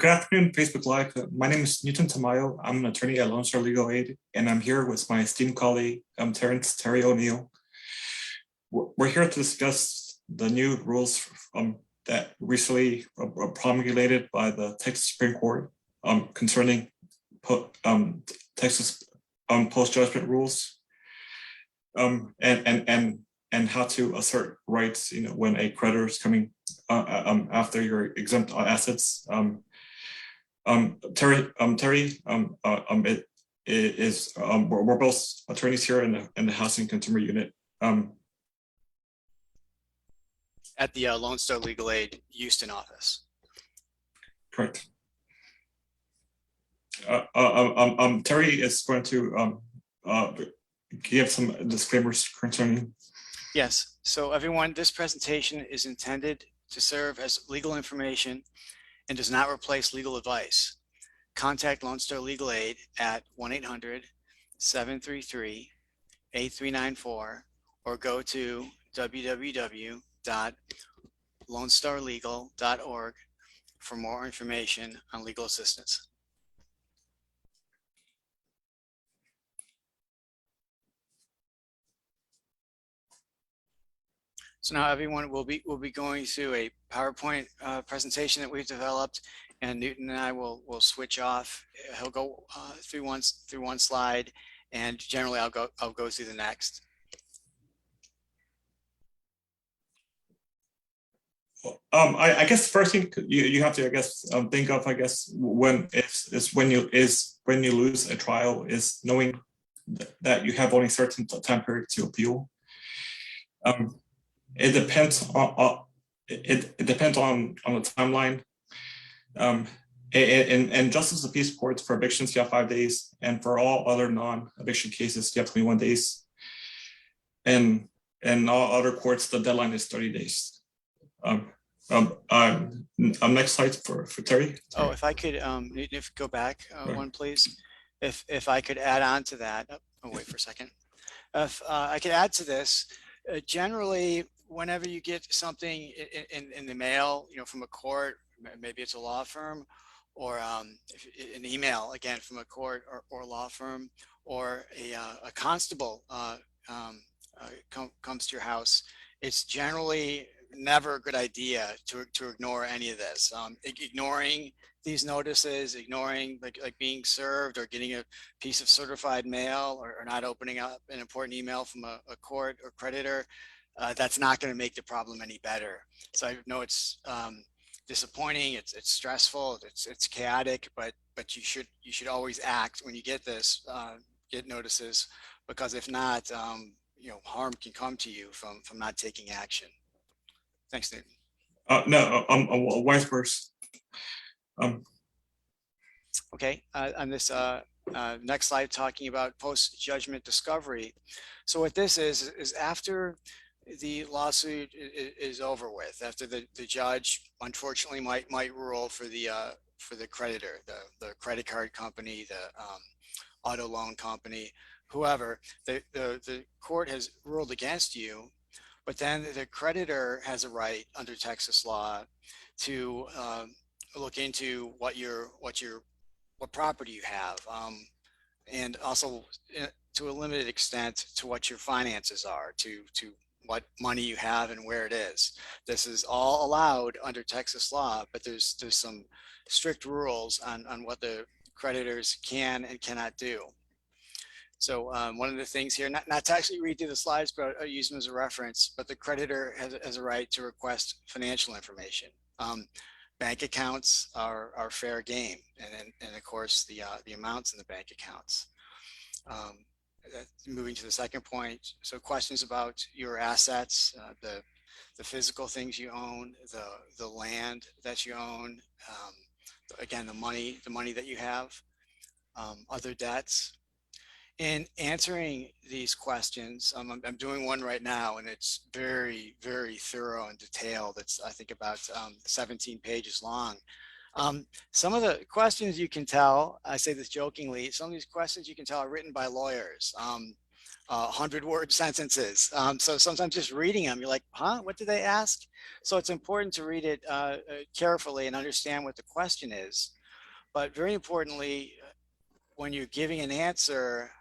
Good afternoon, Facebook Live. My name is Newton Tamayo. I'm an attorney at Lone Star Legal Aid, and I'm here with my esteemed colleague, Terry O'Neill. We're here to discuss the new rules that recently promulgated by the Texas Supreme Court concerning Texas post-judgment rules, and how to assert rights, when a creditor is coming after your exempt assets. Terry, it is we're both attorneys here in the Housing Consumer Unit. At the Lone Star Legal Aid Houston office. Correct. Terry is going to give some disclaimers concerning. Yes. So everyone, this presentation is intended to serve as legal information and does not replace legal advice. Contact Lone Star Legal Aid at 1-800-733-8394 or go to www.lonestarlegal.org for more information on legal assistance. So now everyone will be going through a PowerPoint presentation that we've developed, and Newton and I will switch off. He'll go through one slide, and generally I'll go through the next. I guess the first thing you have to think of when you lose a trial is knowing that you have only certain time period to appeal. It depends on the timeline. In Justice of the Peace courts for evictions, you have 5 days, and for all other non-eviction cases, you have 21 days. And in all other courts, the deadline is 30 days. Next slide for Terry. Oh, if I could, if go back one, please. If I could add on to that. Oh, wait for a second. If I could add to this, generally, whenever you get something in the mail, from a court, maybe it's a law firm, or an email, again, from a court or law firm, or a constable comes to your house, it's generally never a good idea to ignore any of this. Ignoring these notices, ignoring like being served or getting a piece of certified mail, or not opening up an important email from a court or creditor, that's not going to make the problem any better. So I know it's disappointing, it's stressful, it's chaotic, but you should always act when you get this, get notices, because if not, harm can come to you from not taking action. Thanks, Newton. Vice versa. Okay, on this next slide, talking about post-judgment discovery. So what this is after the lawsuit is over with, after the judge unfortunately might rule for the creditor, the credit card company, the auto loan company, whoever, the court has ruled against you, but then the creditor has a right under Texas law to look into what property you have, and also to a limited extent to what your finances are, to what money you have and where it is. This is all allowed under Texas law, but there's some strict rules on what the creditors can and cannot do. So one of the things here, not to actually read through the slides, but I'll use them as a reference, but the creditor has a right to request financial information. Bank accounts are fair game, and of course the amounts in the bank accounts. Moving to the second point, so questions about your assets, the physical things you own, the land that you own, again, the money that you have, other debts. In answering these questions, I'm doing one right now, and it's very, very thorough and detailed. It's, I think, about 17 pages long. Some of the questions you can tell, I say this jokingly, some of these questions you can tell are written by lawyers. 100-word sentences. So sometimes just reading them, you're like, huh, what did they ask? So it's important to read it carefully and understand what the question is. But very importantly, when you're giving an answer,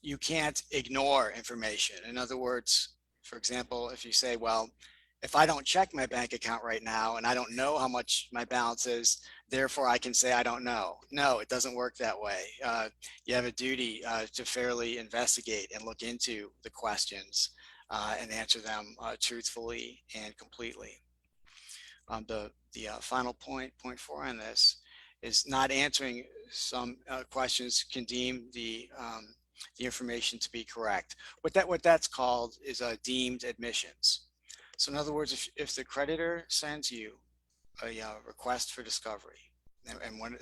you can't ignore information. In other words, for example, if you say, well, if I don't check my bank account right now and I don't know how much my balance is, therefore I can say I don't know. No, it doesn't work that way. You have a duty to fairly investigate and look into the questions and answer them truthfully and completely. The final point 4 on this is not answering some questions can deem the information to be correct. What that's called is deemed admissions. So in other words, if the creditor sends you a request for discovery, and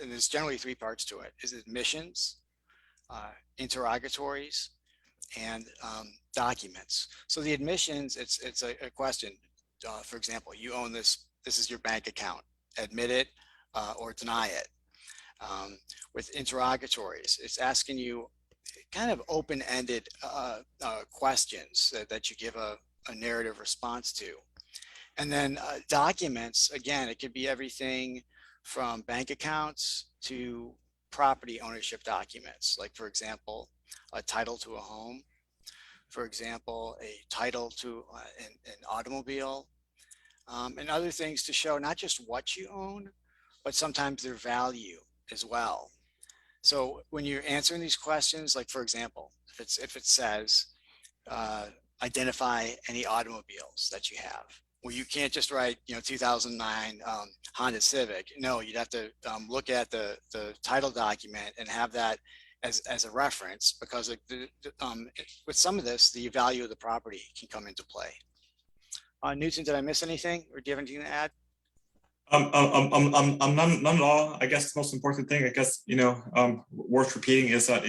there's generally 3 parts to it, is admissions, interrogatories, and documents. So the admissions, it's a question. For example, you own this is your bank account. Admit it or deny it. With interrogatories, it's asking you kind of open-ended questions that you give a narrative response to. And then documents, again, it could be everything from bank accounts to property ownership documents, like, for example, a title to a home, for example, a title to an automobile, and other things to show not just what you own, but sometimes their value as well. So when you're answering these questions, like, for example, if it says, identify any automobiles that you have, well, you can't just write, 2009 Honda Civic. No, you'd have to look at the title document and have that as a reference, because with some of this, the value of the property can come into play. Newton, did I miss anything, or do you have anything to add? None at all. I guess the most important thing, I guess, worth repeating is that,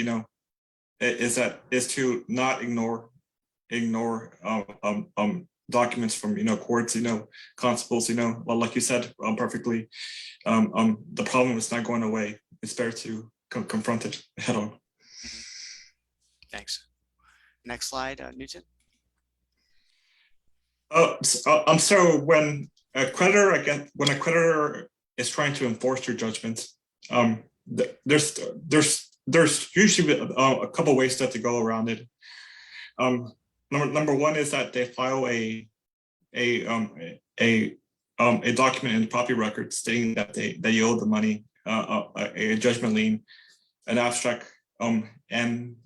is to not ignore documents from, courts, constables, well, like you said, perfectly, the problem is not going away. It's better to confront it head on. Thanks. Next slide, Newton. So when a creditor is trying to enforce your judgment, there's usually a couple ways that to go around it. Number one is that they file a document in the property record stating that you owe the money, a judgment lien, an abstract, and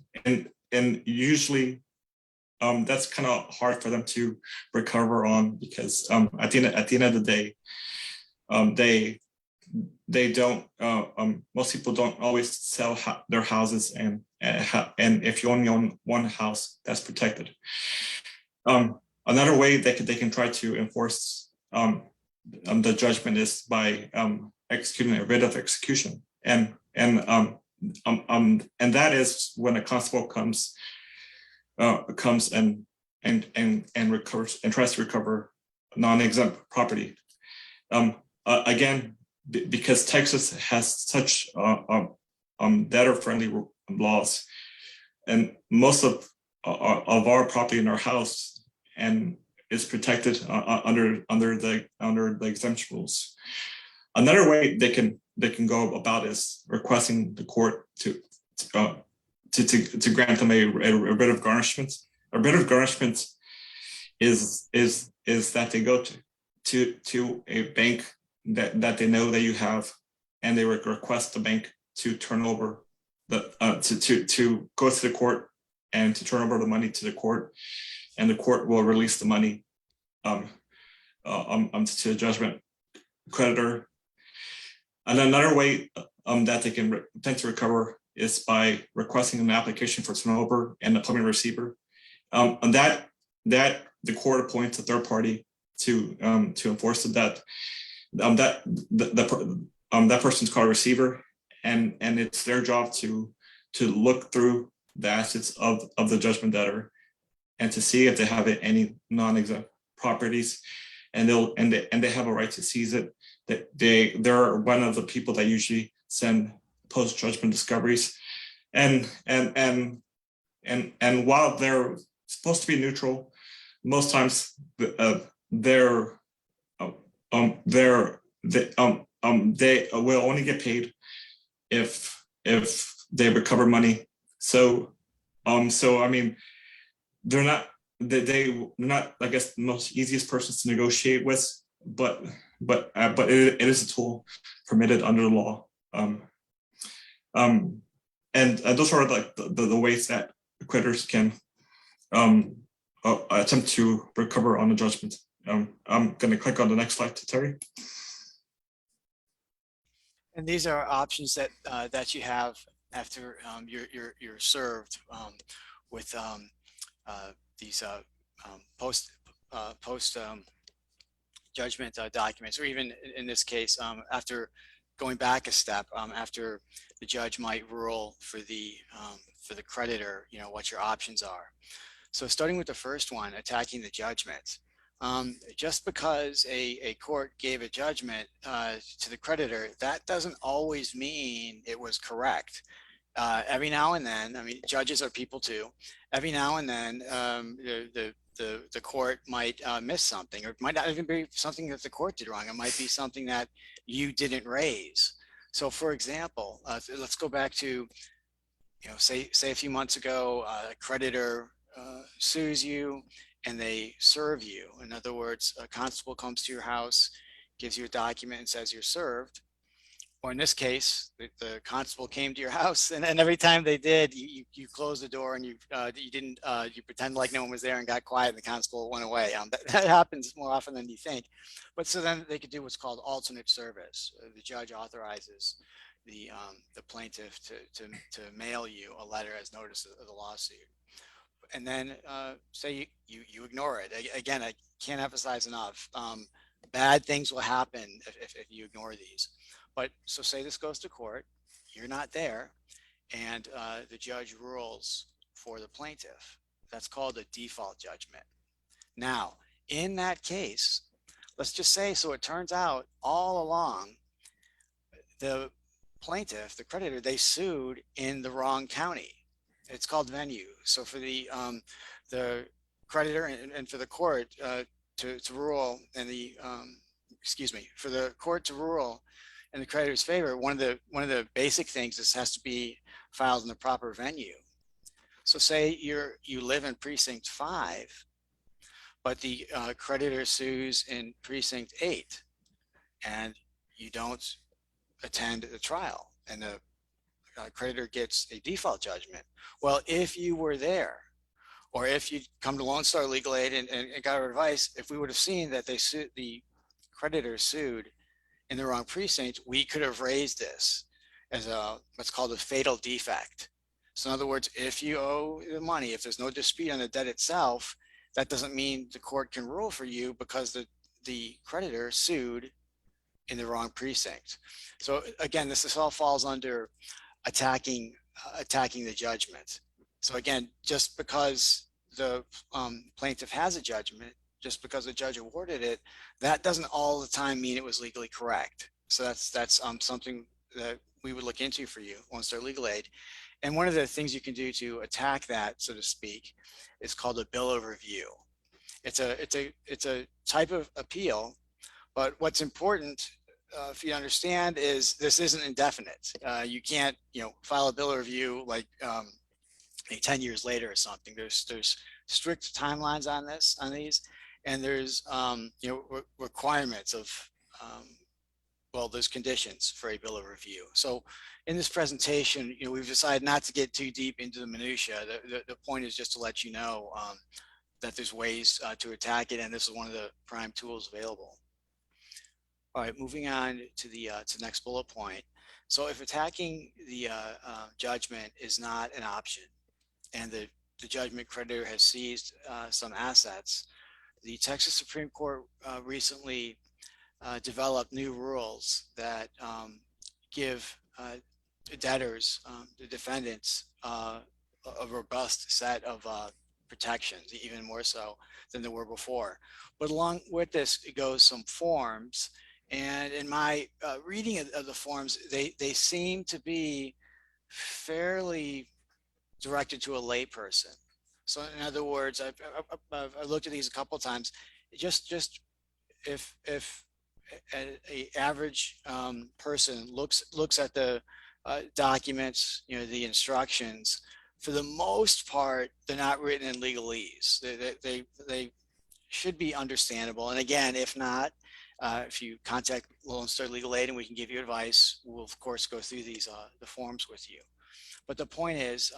usually that's kind of hard for them to recover on, because at the end of the day, they don't. Most people don't always sell their houses, and if you only own one house, that's protected. Another way they can try to enforce the judgment is by executing a writ of execution, and that is when a constable comes and recovers and tries to recover non-exempt property. Again, because Texas has such debtor-friendly laws, and most of our property in our house and is protected under the exemption rules. Another way they can go about is requesting the court to grant them a writ of garnishment. A writ of garnishment is that they go to a bank that they know that you have, and they request the bank to turn over to go to the court and to turn over the money to the court, and the court will release the money to the judgment creditor. And another way that they can tend to recover is by requesting an application for turnover and the plumbing receiver. And that the court appoints a third party to enforce the debt. That person's called a receiver, and it's their job to look through the assets of the judgment debtor and to see if they have any non-exempt properties, and they have a right to seize it. That they're one of the people that usually send post-judgment discoveries, and and while they're supposed to be neutral, most times they're they will only get paid if they recover money. So so I mean, they're not they're not, I guess, the most easiest persons to negotiate with, but it is a tool permitted under the law. And those are like the ways that creditors can attempt to recover on the judgment. I'm going to click on the next slide to Terry. And these are options that that you have after you're served with these post judgment documents, or even in this case, after going back a step, after the judge might rule for the creditor, you know, what your options are. So starting with the first one, attacking the judgment. Just because a court gave a judgment to the creditor, that doesn't always mean it was correct. Every now and then, I mean, judges are people too. Every now and then, the court might miss something, or it might not even be something that the court did wrong. It might be something that you didn't raise. So, for example, let's go back to, you know, say a few months ago, a creditor sues you and they serve you. In other words, a constable comes to your house, gives you a document and says you're served. Or in this case, the constable came to your house, and every time they did, you closed the door and you didn't you pretend like no one was there and got quiet, and the constable went away. That happens more often than you think. But so then they could do what's called alternate service. The judge authorizes the plaintiff to mail you a letter as notice of the lawsuit. And then say you ignore it. Again, I can't emphasize enough. Bad things will happen if you ignore these. But so say this goes to court, you're not there, and the judge rules for the plaintiff. That's called a default judgment. Now, in that case, let's just say, so it turns out all along, the plaintiff, the creditor, they sued in the wrong county. It's called venue. So for the creditor and for the court to rule, and the for the court to rule in the creditor's favor, one of the basic things is has to be filed in the proper venue. So say you live in precinct 5, but the creditor sues in precinct 8, and you don't attend the trial, and the creditor gets a default judgment. Well, if you were there, or if you come to Lone Star Legal Aid and got our advice, if we would have seen that the creditor sued in the wrong precinct, we could have raised this as what's called a fatal defect. So in other words, if you owe the money, if there's no dispute on the debt itself, that doesn't mean the court can rule for you because the creditor sued in the wrong precinct. So again, this all falls under attacking the judgment. So again, just because the plaintiff has a judgment, just because the judge awarded it, that doesn't all the time mean it was legally correct. So that's something that we would look into for you, Lone Star Legal Aid. And one of the things you can do to attack that, so to speak, is called a bill of review. It's a type of appeal, but what's important if you understand is this isn't indefinite. You can't, file a bill of review like 10 years later or something. There's strict timelines on these, and there's requirements of there's conditions for a bill of review. So in this presentation, we've decided not to get too deep into the minutia. The point is just to let you know that there's ways to attack it, and this is one of the prime tools available. All right, moving on to the next bullet point. So if attacking the judgment is not an option, and the judgment creditor has seized some assets, the Texas Supreme Court recently developed new rules that give debtors, the defendants, a robust set of protections, even more so than there were before. But along with this, it goes some forms. And in my reading of the forms, they seem to be fairly directed to a layperson. So in other words, I've looked at these a couple of times. Just if a average person looks at the documents, the instructions, for the most part, they're not written in legalese. They should be understandable. And again, if not, if you contact Lone Star Legal Aid and we can give you advice, we'll of course go through these the forms with you. But the point is,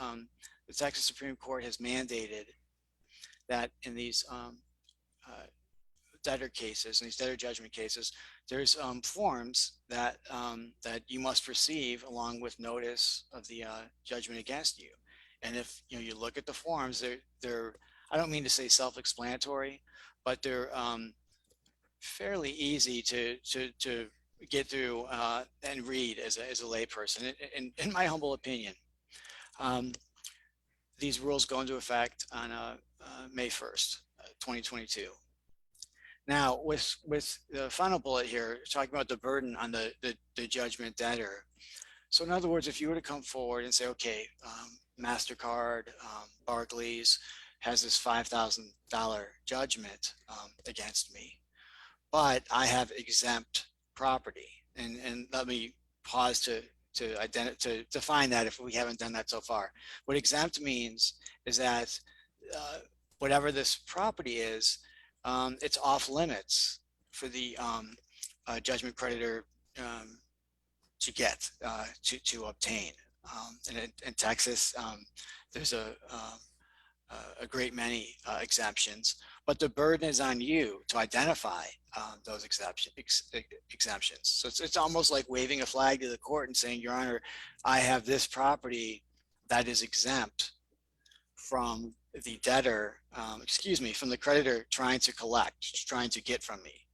the Texas Supreme Court has mandated that in these debtor cases, in these debtor judgment cases, there's forms that that you must receive along with notice of the judgment against you. And if you look at the forms, they're I don't mean to say self-explanatory, but they're fairly easy to get through and read as a layperson. In my humble opinion, these rules go into effect on May 1st, 2022. Now, with the final bullet here, talking about the burden on the judgment debtor. So in other words, if you were to come forward and say, okay, MasterCard, Barclays has this $5,000 judgment against me, but I have exempt property. And let me pause to define that if we haven't done that so far. What exempt means is that whatever this property is, it's off limits for the judgment creditor to get, to obtain. And in Texas, there's a great many exemptions, but the burden is on you to identify those exemptions. So it's almost like waving a flag to the court and saying, Your Honor, I have this property that is exempt from the debtor, from the creditor trying to collect, trying to get from me.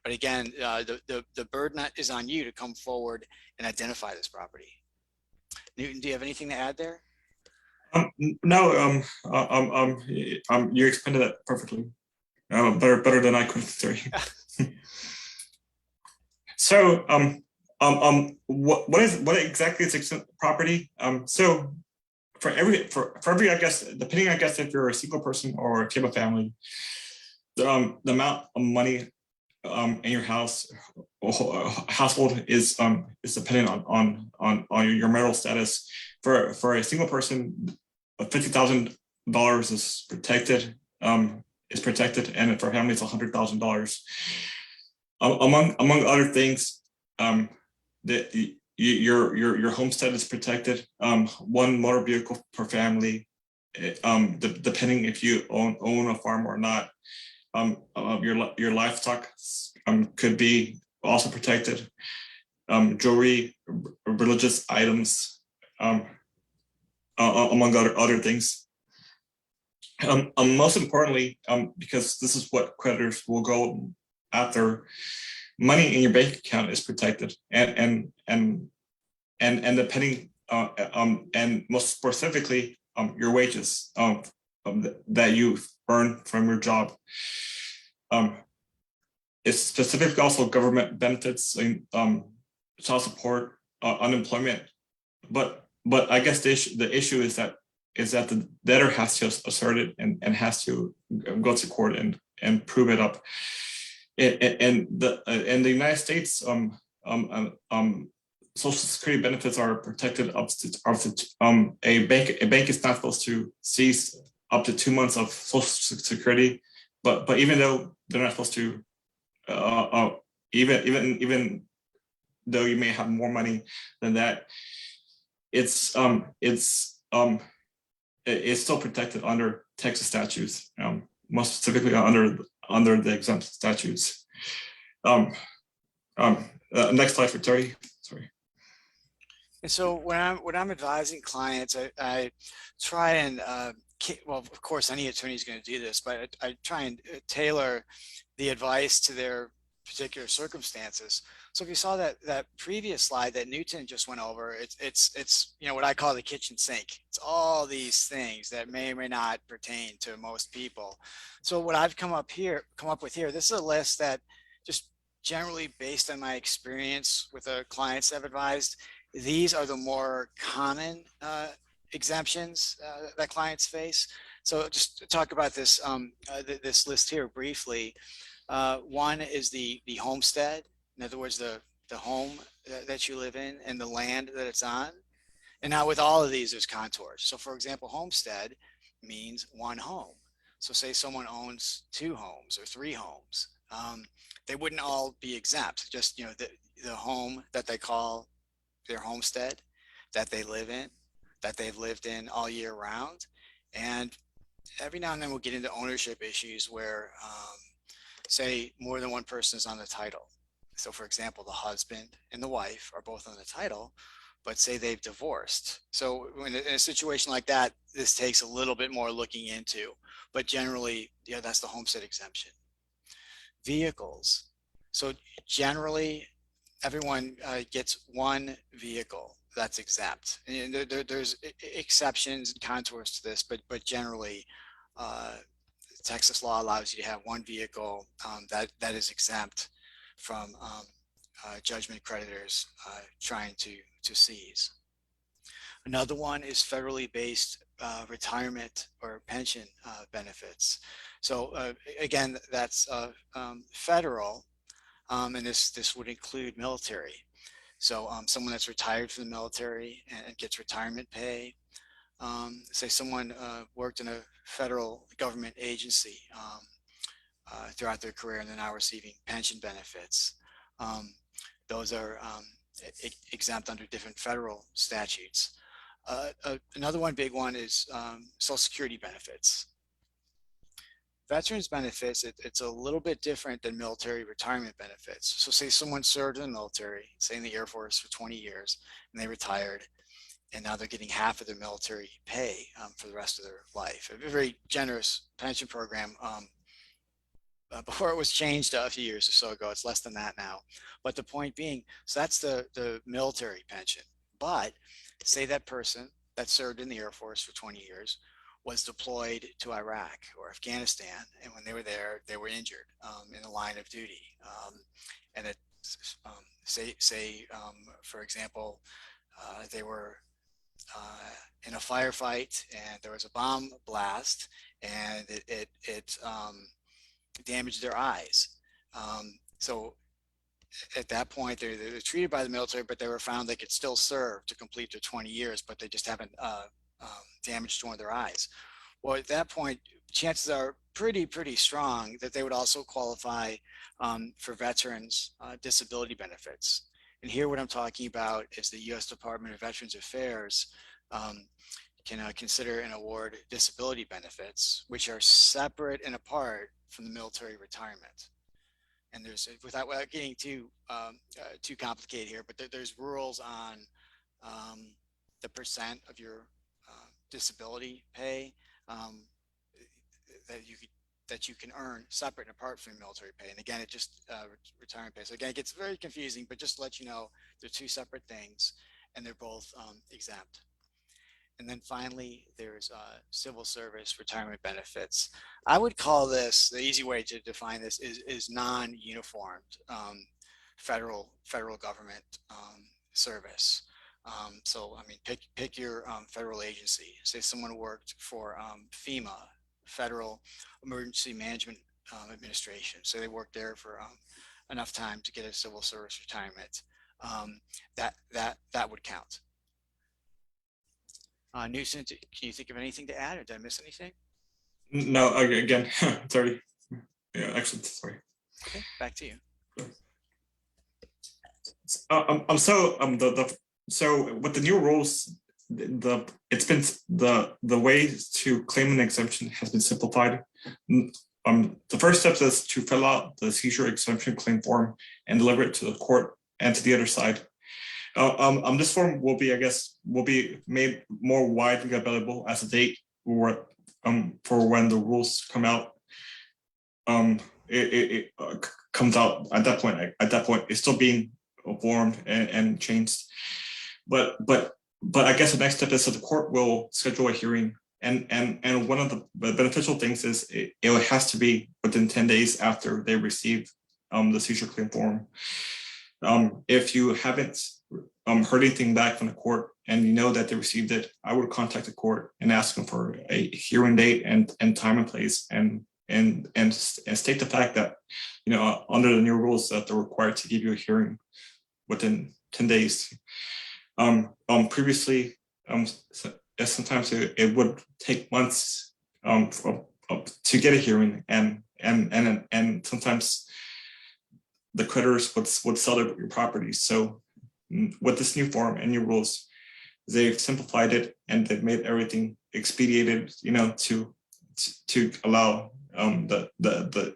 But again, the burden is on you to come forward and identify this property. Newton, do you have anything to add there? No, you explained that perfectly. Better than I could. Sorry. So, what exactly is exempt property? So, for every, I guess, depending, I guess, if you're a single person or if you have a family, the amount of money in your household is dependent on your marital status. For a single person, $50,000 is protected. And for family, it's $100,000. Among other things, your homestead is protected. One motor vehicle per family, depending if you own a farm or not. Your livestock could be also protected. Jewelry, religious items, among other things. Most importantly, because this is what creditors will go after, money in your bank account is protected, and depending, and most specifically, your wages that you earn from your job. It's specifically also government benefits, child support, unemployment, but I guess the issue is that the debtor has to assert it and has to go to court and prove it up. In the United States, Social Security benefits are protected up to a bank is not supposed to seize up to 2 months of Social Security, but even though they're not supposed to, even though you may have more money than that, it's still protected under Texas statutes, most specifically under the exempt statutes. Next slide for Terry. Sorry. And so when I'm advising clients, I try and well, of course, any attorney is going to do this, but I try and tailor the advice to their particular circumstances. So if you saw that previous slide that Newton just went over, it's what I call the kitchen sink. It's all these things that may or may not pertain to most people. So what I've come up with here, this is a list that just generally based on my experience with the clients I've advised, these are the more common exemptions that clients face. So just to talk about this, this list here briefly. One is the homestead. In other words, the home that you live in and the land that it's on. And now with all of these, there's contours. So for example, homestead means one home. So say someone owns 2 homes or 3 homes. They wouldn't all be exempt. Just, the home that they call their homestead, that they live in, that they've lived in all year round. And every now and then we'll get into ownership issues where, say, more than one person is on the title. So for example, the husband and the wife are both on the title, but say they've divorced. So in a situation like that, this takes a little bit more looking into, but generally, that's the homestead exemption. Vehicles. So generally, everyone gets one vehicle that's exempt. And there's exceptions and contours to this, but generally, Texas law allows you to have one vehicle that is exempt from judgment creditors trying to seize. Another one is federally based retirement or pension benefits. So again, that's federal, and this would include military. So someone that's retired from the military and gets retirement pay. Say someone worked in a federal government agency throughout their career and they're now receiving pension benefits. Those are exempt under different federal statutes. Another big one is Social Security benefits. Veterans benefits, it's a little bit different than military retirement benefits. So say someone served in the military, say in the Air Force for 20 years, and they retired, and now they're getting half of their military pay for the rest of their life. A very generous pension program. Before it was changed a few years or so ago, it's less than that now. But the point being, so that's the military pension. But say that person that served in the Air Force for 20 years was deployed to Iraq or Afghanistan, and when they were there, they were injured in the line of duty. And it, for example, they were in a firefight and there was a bomb blast, and it damaged their eyes. So at that point, they're treated by the military, but they were found they could still serve to complete their 20 years, but they just haven't damaged one of their eyes. Well, at that point, chances are pretty strong that they would also qualify for veterans disability benefits. And here what I'm talking about is the U.S. Department of Veterans Affairs can consider and award disability benefits, which are separate and apart from the military retirement. And there's, without getting too complicated here, but there's rules on the percent of your disability pay that you can earn separate and apart from military pay. And again, it just retirement pay. So again, it gets very confusing, but just to let you know, they're 2 separate things, and they're both exempt. And then finally, there's civil service retirement benefits. I would call this, the easy way to define this is non-uniformed federal government service. So, I mean, pick your federal agency. Say someone worked for FEMA, Federal Emergency Management Administration. So they worked there for enough time to get a civil service retirement. That would count. Newsom, can you think of anything to add, or did I miss anything? No, again, sorry. Yeah, excellent. Sorry. Okay, back to you. So with the new rules, the way to claim an exemption has been simplified. The first step is to fill out the seizure exemption claim form and deliver it to the court and to the other side. This form will be made more widely available as a date for when the rules come out. It comes out at that point. At that point, it's still being formed and changed. But I guess the next step is that the court will schedule a hearing. And one of the beneficial things is it has to be within 10 days after they receive the seizure claim form. If you haven't heard anything back from the court and you know that they received it, I would contact the court and ask them for a hearing date and time and place, and state the fact that, you know, under the new rules that they're required to give you a hearing within 10 days. Previously, sometimes it would take months to get a hearing, and sometimes the creditors would sell your property. So with this new form and new rules, they've simplified it and they've made everything expedited, you know, to allow the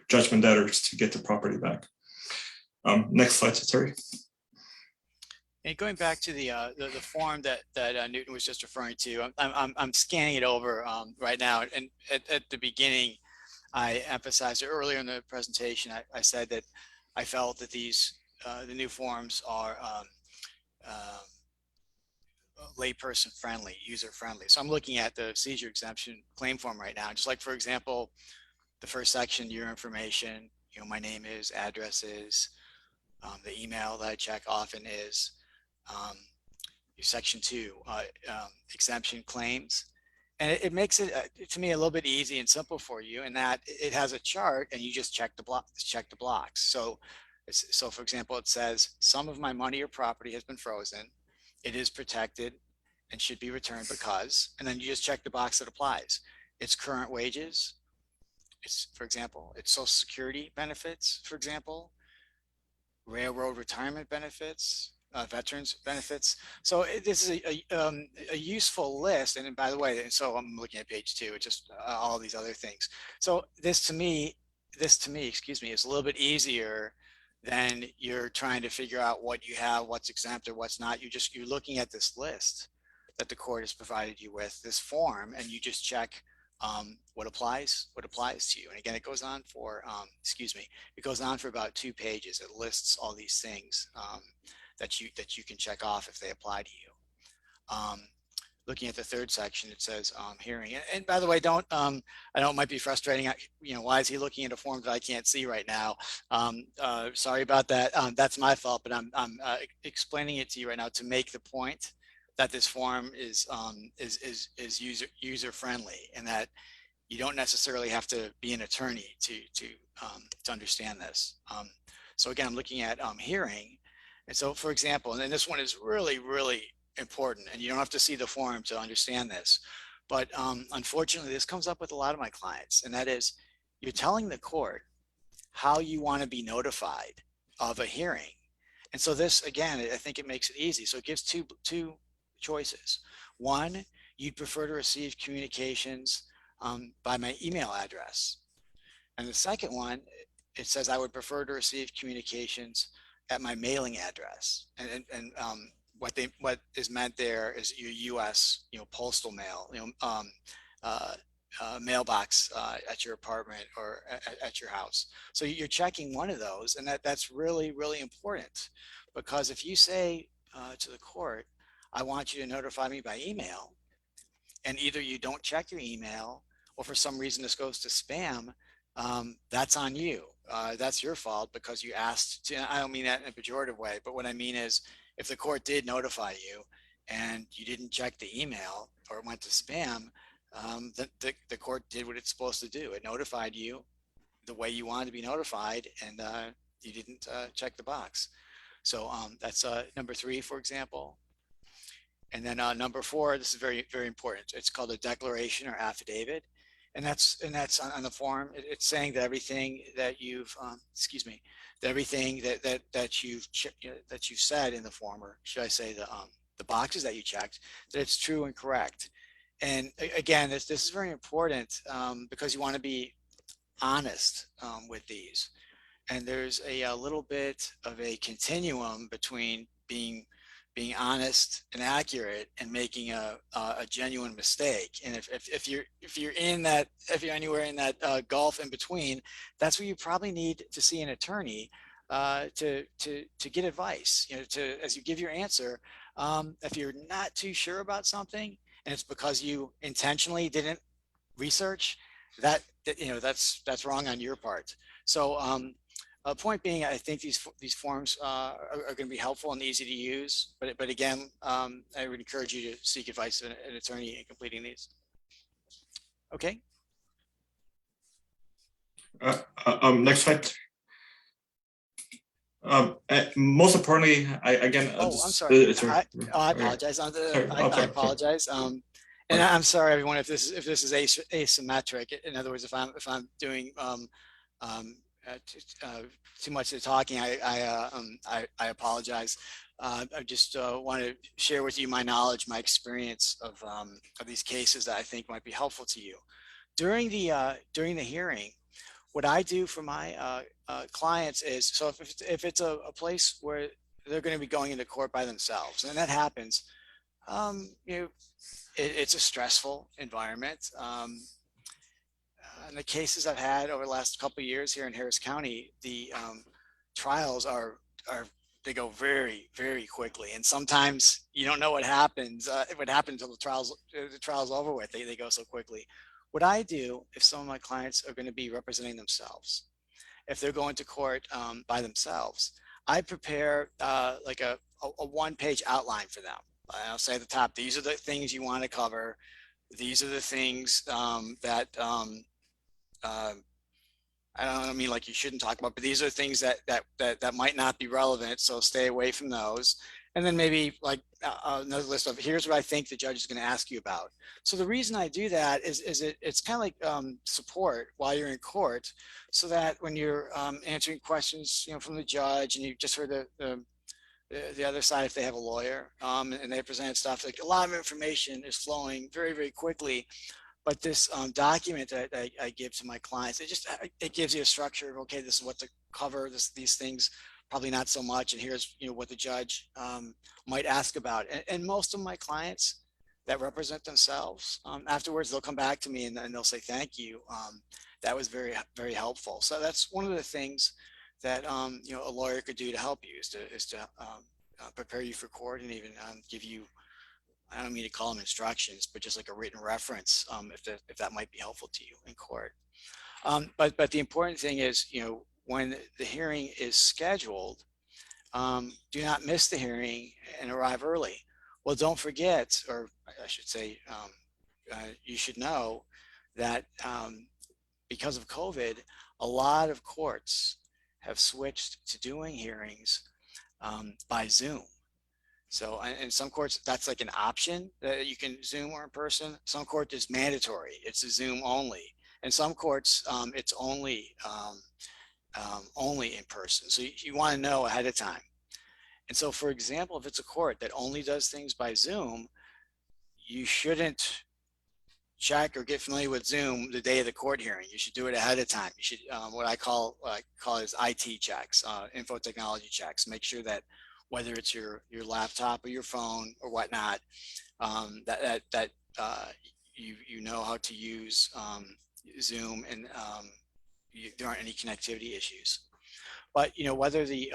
judgment debtors to get the property back. Next slide, Terry. And going back to the form that Newton was just referring to, I'm scanning it over right now. And at the beginning, I emphasized it earlier in the presentation. I said that I felt that these the new forms are layperson friendly, user friendly. So I'm looking at the seizure exemption claim form right now. Just like, for example, the first section, your information, you know, my name is, address is, the email that I check often is, your section 2, exemption claims. And it makes it, to me, a little bit easy and simple for you in that it has a chart and you just check the blocks. So for example, it says some of my money or property has been frozen. It is protected and should be returned because, and then you just check the box that applies. It's current wages. It's, for example, it's Social Security benefits, for example, railroad retirement benefits, veterans benefits. So this is a useful list. And by the way, so I'm looking at page 2, it's just all these other things. So this to me, excuse me, is a little bit easier than you're trying to figure out what you have, what's exempt or what's not. You're looking at this list that the court has provided you with, this form, and you just check what applies to you. And again, it goes on for, it goes on for about 2 pages. It lists all these things that you can check off if they apply to you. Looking at the 3rd section, it says hearing. And by the way, I know it might be frustrating. You know, why is he looking at a form that I can't see right now? Sorry about that. That's my fault, but I'm explaining it to you right now to make the point that this form is user friendly, and that you don't necessarily have to be an attorney to understand this. So again, I'm looking at hearing. And so, for example, and then this one is really, really important, and you don't have to see the form to understand this, but unfortunately, this comes up with a lot of my clients, and that is you're telling the court how you want to be notified of a hearing. And so this, again, I think it makes it easy. So it gives two choices. One, you'd prefer to receive communications by my email address. And the second one, it says I would prefer to receive communications at my mailing address. And what is meant there is your U.S. Postal mail, mailbox at your apartment or at your house. So you're checking one of those, and that's really, really important, because if you say to the court, I want you to notify me by email, and either you don't check your email or for some reason this goes to spam, that's on you. That's your fault because you asked to. I don't mean that in a pejorative way, but what I mean is if the court did notify you and you didn't check the email or it went to spam, the court did what it's supposed to do. It notified you the way you wanted to be notified, and you didn't check the box. So that's number 3, for example. And then number 4, this is very, very important. It's called a declaration or affidavit. And that's on the form. It's saying that everything that you've, that everything that you've said in the form, or should I say the boxes that you checked, that it's true and correct. And again, this is very important because you want to be honest with these. And there's a little bit of a continuum between being honest and accurate and making a genuine mistake. And if you're anywhere in that gulf in between, that's where you probably need to see an attorney to get advice. As you give your answer, if you're not too sure about something and it's because you intentionally didn't research, that's wrong on your part. So Point being, I think these forms are going to be helpful and easy to use. But again, I would encourage you to seek advice of an attorney in completing these. Okay. Next slide. Most importantly, I'm sorry. I okay. apologize. Sorry. I Sorry. apologize. And I'm sorry, everyone, if this is asymmetric. In other words, if I'm doing too much of the talking, I apologize. I just want to share with you my knowledge, my experience of these cases that I think might be helpful to you. During the hearing, what I do for my clients is, so if it's a place where they're going to be going into court by themselves, and that happens, you know, it's a stressful environment. In the cases I've had over the last couple of years here in Harris County, the trials they go very, very quickly, and sometimes you don't know what happens. What happens until the trial's over with. They go so quickly. What I do, if some of my clients are going to be representing themselves, if they're going to court by themselves, I prepare like a one-page outline for them. I'll say at the top, these are the things you want to cover. These are the things that I don't mean like you shouldn't talk about, but these are things that might not be relevant, so stay away from those. And then maybe like another list of, here's what I think the judge is going to ask you about. So the reason I do that is it's kind of like support while you're in court, so that when you're answering questions, from the judge, and you just heard the other side, if they have a lawyer, and they present stuff, like a lot of information is flowing very, very quickly. But this document that I give to my clients, it gives you a structure of, okay, this is what to cover, these things, probably not so much, and here's what the judge might ask about. And most of my clients that represent themselves, afterwards they'll come back to me and they'll say thank you. That was very, very helpful. So that's one of the things that a lawyer could do to help you, is to prepare you for court, and even give you, I don't mean to call them instructions, but just like a written reference, if that might be helpful to you in court. But the important thing is, when the hearing is scheduled, do not miss the hearing and arrive early. Well, don't forget, or I should say, you should know that because of COVID, a lot of courts have switched to doing hearings by Zoom. So in some courts, that's like an option that you can Zoom or in person. Some courts is mandatory. It's a Zoom only. And some courts, it's only in person. So you want to know ahead of time. And so, for example, if it's a court that only does things by Zoom, you shouldn't check or get familiar with Zoom the day of the court hearing. You should do it ahead of time. You should, what I call is IT checks, info technology checks. Make sure that whether it's your laptop or your phone or whatnot, that you know how to use Zoom, and there aren't any connectivity issues. But whether the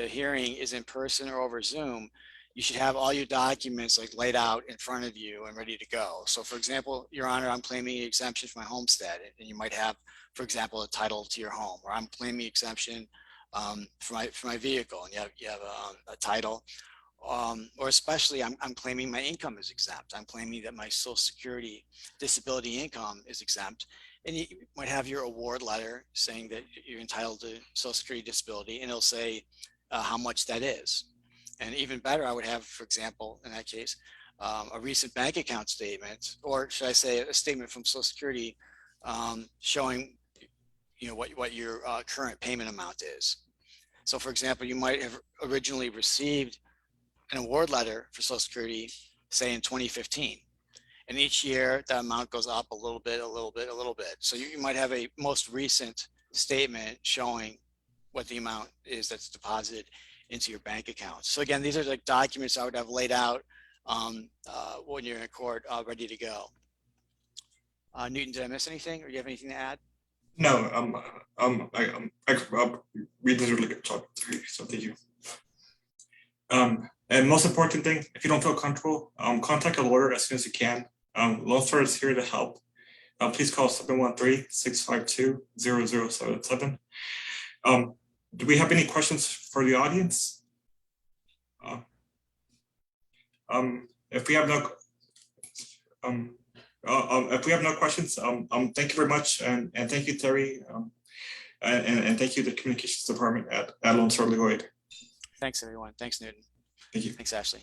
hearing is in person or over Zoom, you should have all your documents like laid out in front of you and ready to go. So, for example, Your Honor, I'm claiming an exemption for my homestead, and you might have, for example, a title to your home, or I'm claiming exemption for my vehicle, and you have a title, or especially I'm claiming my income is exempt. I'm claiming that my Social Security disability income is exempt, and you might have your award letter saying that you're entitled to Social Security disability, and it'll say how much that is. And even better, I would have, for example, in that case, a recent bank account statement, or should I say a statement from Social Security showing what your current payment amount is. So, for example, you might have originally received an award letter for Social Security, say in 2015, and each year the amount goes up a little bit, a little bit, a little bit. So you might have a most recent statement showing what the amount is that's deposited into your bank account. So again, these are like documents I would have laid out when you're in court, ready to go. Newton, did I miss anything, or do you have anything to add? No, I read this really good job. So thank you. And most important thing, if you don't feel comfortable, contact a lawyer as soon as you can. Lone Star is here to help. Please call 713-652-0077. Do we have any questions for the audience? If we have no, questions, thank you very much, and thank you, Terry, and thank you, the communications department at Lone Star Legal Aid. Thanks, everyone. Thanks, Newton. Thank you. Thanks, Ashley.